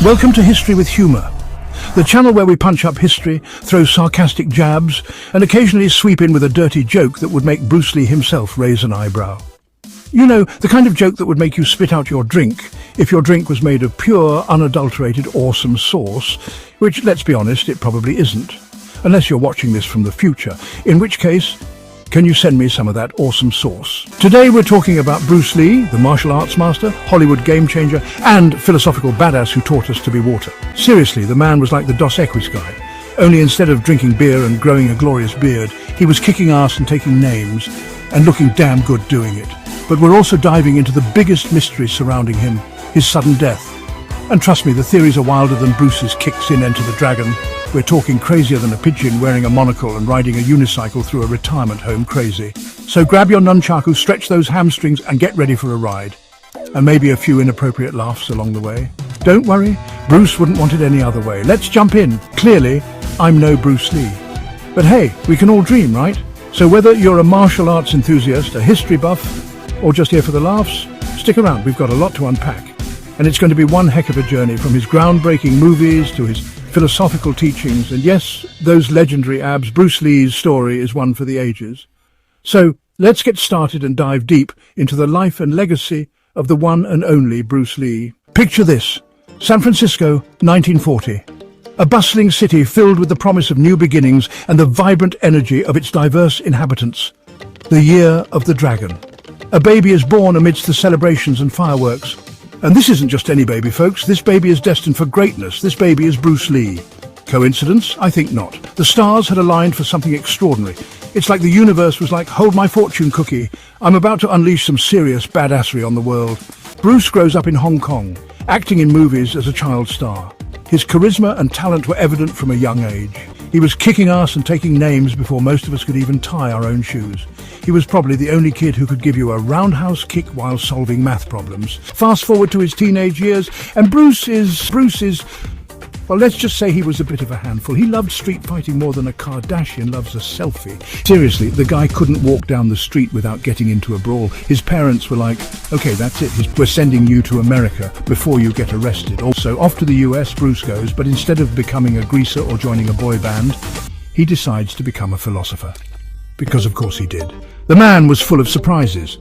Welcome to History with Humour, the channel where we punch up history, throw sarcastic jabs, and occasionally sweep in with a dirty joke that would make Bruce Lee himself raise an eyebrow. You know, the kind of joke that would make you spit out your drink if your drink was made of pure, unadulterated, awesome sauce, which, let's be honest, it probably isn't. Unless you're watching this from the future, in which case, can you send me some of that awesome sauce? Today we're talking about Bruce Lee, the martial arts master, Hollywood game changer, and philosophical badass who taught us to be water. Seriously, the man was like the Dos Equis guy. Only instead of drinking beer and growing a glorious beard, he was kicking ass and taking names, and looking damn good doing it. But we're also diving into the biggest mystery surrounding him, his sudden death. And trust me, the theories are wilder than Bruce's kicks in Enter the Dragon. We're talking crazier than a pigeon wearing a monocle and riding a unicycle through a retirement home crazy. So grab your nunchaku, stretch those hamstrings and get ready for a ride. And maybe a few inappropriate laughs along the way. Don't worry, Bruce wouldn't want it any other way. Let's jump in. Clearly, I'm no Bruce Lee. But hey, we can all dream, right? So whether you're a martial arts enthusiast, a history buff, or just here for the laughs, stick around, we've got a lot to unpack. And it's going to be one heck of a journey, from his groundbreaking movies to his philosophical teachings. And yes, those legendary abs, Bruce Lee's story is one for the ages. So let's get started and dive deep into the life and legacy of the one and only Bruce Lee. Picture this: San Francisco, 1940. A bustling city filled with the promise of new beginnings and the vibrant energy of its diverse inhabitants. The Year of the Dragon. A baby is born amidst the celebrations and fireworks. And this isn't just any baby, folks. This baby is destined for greatness. This baby is Bruce Lee. Coincidence? I think not. The stars had aligned for something extraordinary. It's like the universe was like, hold my fortune cookie. I'm about to unleash some serious badassery on the world. Bruce grows up in Hong Kong, acting in movies as a child star. His charisma and talent were evident from a young age. He was kicking ass and taking names before most of us could even tie our own shoes. He was probably the only kid who could give you a roundhouse kick while solving math problems. Fast forward to his teenage years, and Bruce is, well, let's just say he was a bit of a handful. He loved street fighting more than a Kardashian loves a selfie. Seriously, the guy couldn't walk down the street without getting into a brawl. His parents were like, okay, that's it. We're sending you to America before you get arrested. Also, off to the US Bruce goes, but instead of becoming a greaser or joining a boy band, he decides to become a philosopher. Because of course he did. The man was full of surprises.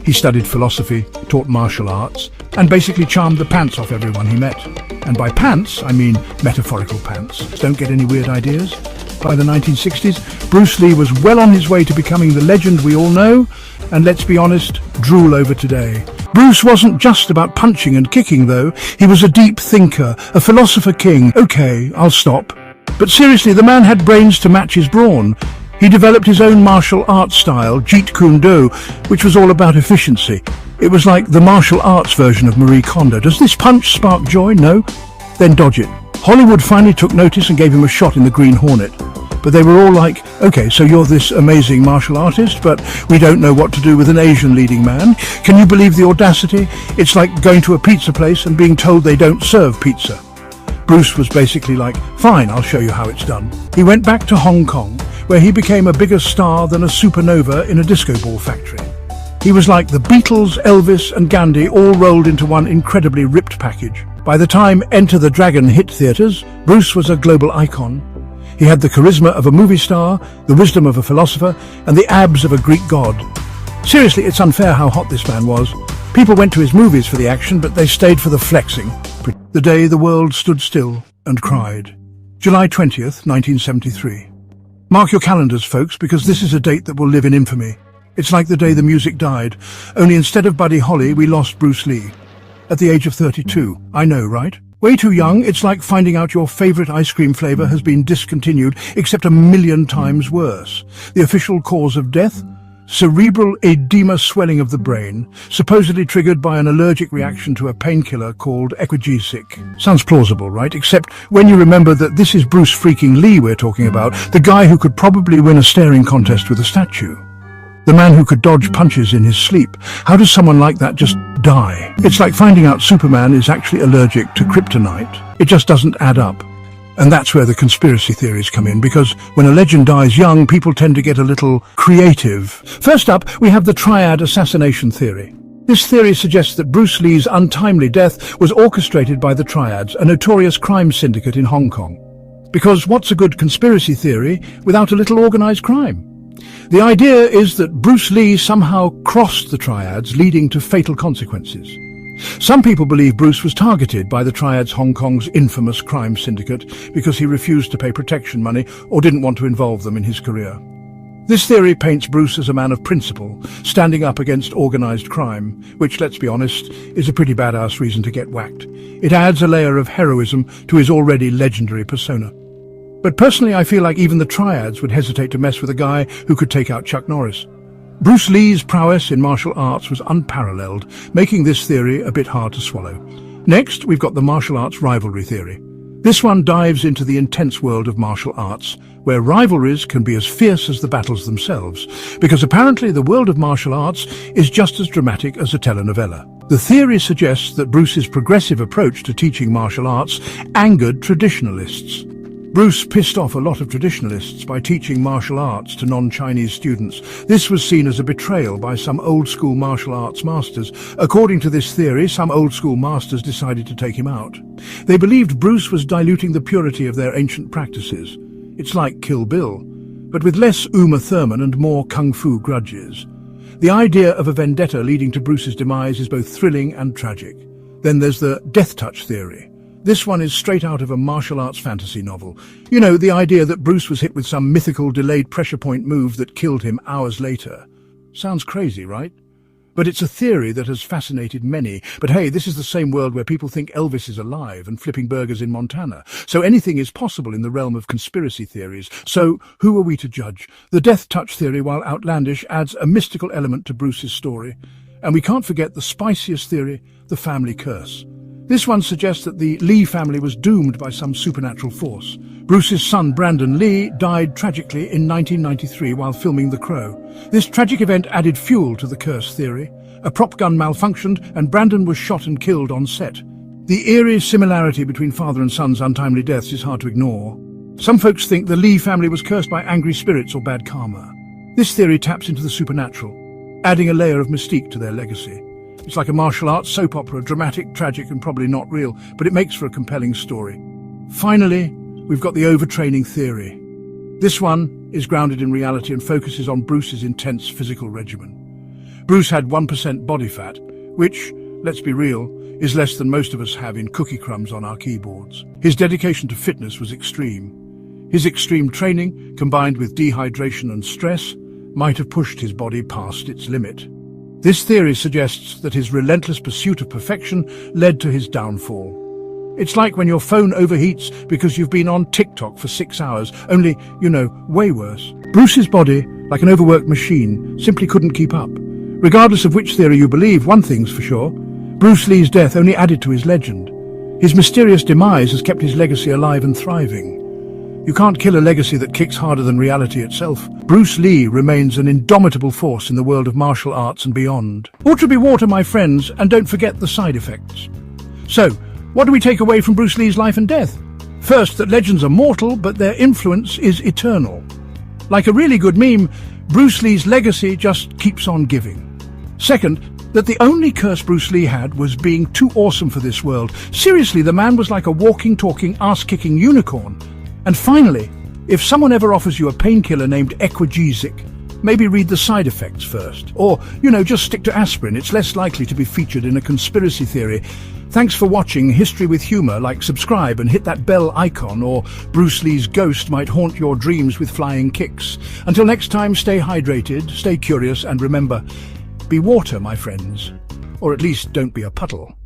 He studied philosophy, taught martial arts, and basically charmed the pants off everyone he met. And by pants, I mean metaphorical pants. Don't get any weird ideas? By the 1960s, Bruce Lee was well on his way to becoming the legend we all know, and let's be honest, drool over today. Bruce wasn't just about punching and kicking, though. He was a deep thinker, a philosopher king. Okay, I'll stop. But seriously, the man had brains to match his brawn. He developed his own martial arts style, Jeet Kune Do, which was all about efficiency. It was like the martial arts version of Marie Kondo. Does this punch spark joy? No? Then dodge it. Hollywood finally took notice and gave him a shot in the Green Hornet. But they were all like, okay, so you're this amazing martial artist, but we don't know what to do with an Asian leading man. Can you believe the audacity? It's like going to a pizza place and being told they don't serve pizza. Bruce was basically like, fine, I'll show you how it's done. He went back to Hong Kong, where he became a bigger star than a supernova in a disco ball factory. He was like the Beatles, Elvis and Gandhi all rolled into one incredibly ripped package. By the time Enter the Dragon hit theaters, Bruce was a global icon. He had the charisma of a movie star, the wisdom of a philosopher, and the abs of a Greek god. Seriously, it's unfair how hot this man was. People went to his movies for the action, but they stayed for the flexing. The day the world stood still and cried. July 20th, 1973. Mark your calendars, folks, because this is a date that will live in infamy. It's like the day the music died, only instead of Buddy Holly, we lost Bruce Lee. At the age of 32. I know, right? Way too young. It's like finding out your favorite ice cream flavor has been discontinued, except a million times worse. The official cause of death? Cerebral edema, swelling of the brain, supposedly triggered by an allergic reaction to a painkiller called Equagesic. Sounds plausible, right? Except when you remember that this is Bruce freaking Lee we're talking about, the guy who could probably win a staring contest with a statue. The man who could dodge punches in his sleep. How does someone like that just die? It's like finding out Superman is actually allergic to kryptonite. It just doesn't add up. And that's where the conspiracy theories come in, because when a legend dies young, people tend to get a little creative. First up, we have the triad assassination theory. This theory suggests that Bruce Lee's untimely death was orchestrated by the Triads, a notorious crime syndicate in Hong Kong. Because what's a good conspiracy theory without a little organized crime? The idea is that Bruce Lee somehow crossed the Triads, leading to fatal consequences. Some people believe Bruce was targeted by the Triads, Hong Kong's infamous crime syndicate, because he refused to pay protection money or didn't want to involve them in his career. This theory paints Bruce as a man of principle, standing up against organized crime, which, let's be honest, is a pretty badass reason to get whacked. It adds a layer of heroism to his already legendary persona. But personally, I feel like even the Triads would hesitate to mess with a guy who could take out Chuck Norris. Bruce Lee's prowess in martial arts was unparalleled, making this theory a bit hard to swallow. Next, we've got the martial arts rivalry theory. This one dives into the intense world of martial arts, where rivalries can be as fierce as the battles themselves, because apparently the world of martial arts is just as dramatic as a telenovela. The theory suggests that Bruce's progressive approach to teaching martial arts angered traditionalists. Bruce pissed off a lot of traditionalists by teaching martial arts to non-Chinese students. This was seen as a betrayal by some old-school martial arts masters. According to this theory, some old-school masters decided to take him out. They believed Bruce was diluting the purity of their ancient practices. It's like Kill Bill, but with less Uma Thurman and more kung fu grudges. The idea of a vendetta leading to Bruce's demise is both thrilling and tragic. Then there's the death touch theory. This one is straight out of a martial arts fantasy novel. You know, the idea that Bruce was hit with some mythical delayed pressure point move that killed him hours later. Sounds crazy, right? But it's a theory that has fascinated many. But hey, this is the same world where people think Elvis is alive and flipping burgers in Montana. So anything is possible in the realm of conspiracy theories. So who are we to judge? The death touch theory, while outlandish, adds a mystical element to Bruce's story. And we can't forget the spiciest theory, the family curse. This one suggests that the Lee family was doomed by some supernatural force. Bruce's son, Brandon Lee, died tragically in 1993 while filming The Crow. This tragic event added fuel to the curse theory. A prop gun malfunctioned and Brandon was shot and killed on set. The eerie similarity between father and son's untimely deaths is hard to ignore. Some folks think the Lee family was cursed by angry spirits or bad karma. This theory taps into the supernatural, adding a layer of mystique to their legacy. It's like a martial arts soap opera, dramatic, tragic, and probably not real, but it makes for a compelling story. Finally, we've got the overtraining theory. This one is grounded in reality and focuses on Bruce's intense physical regimen. Bruce had 1% body fat, which, let's be real, is less than most of us have in cookie crumbs on our keyboards. His dedication to fitness was extreme. His extreme training, combined with dehydration and stress, might have pushed his body past its limit. This theory suggests that his relentless pursuit of perfection led to his downfall. It's like when your phone overheats because you've been on TikTok for 6 hours, only, way worse. Bruce's body, like an overworked machine, simply couldn't keep up. Regardless of which theory you believe, one thing's for sure: Bruce Lee's death only added to his legend. His mysterious demise has kept his legacy alive and thriving. You can't kill a legacy that kicks harder than reality itself. Bruce Lee remains an indomitable force in the world of martial arts and beyond. Water be water, my friends, and don't forget the side effects. So, what do we take away from Bruce Lee's life and death? First, that legends are mortal, but their influence is eternal. Like a really good meme, Bruce Lee's legacy just keeps on giving. Second, that the only curse Bruce Lee had was being too awesome for this world. Seriously, the man was like a walking, talking, ass-kicking unicorn. And finally, if someone ever offers you a painkiller named Equagesic, maybe read the side effects first. Or, just stick to aspirin. It's less likely to be featured in a conspiracy theory. Thanks for watching History with Humor. Subscribe and hit that bell icon, or Bruce Lee's ghost might haunt your dreams with flying kicks. Until next time, stay hydrated, stay curious, and remember, be water, my friends. Or at least don't be a puddle.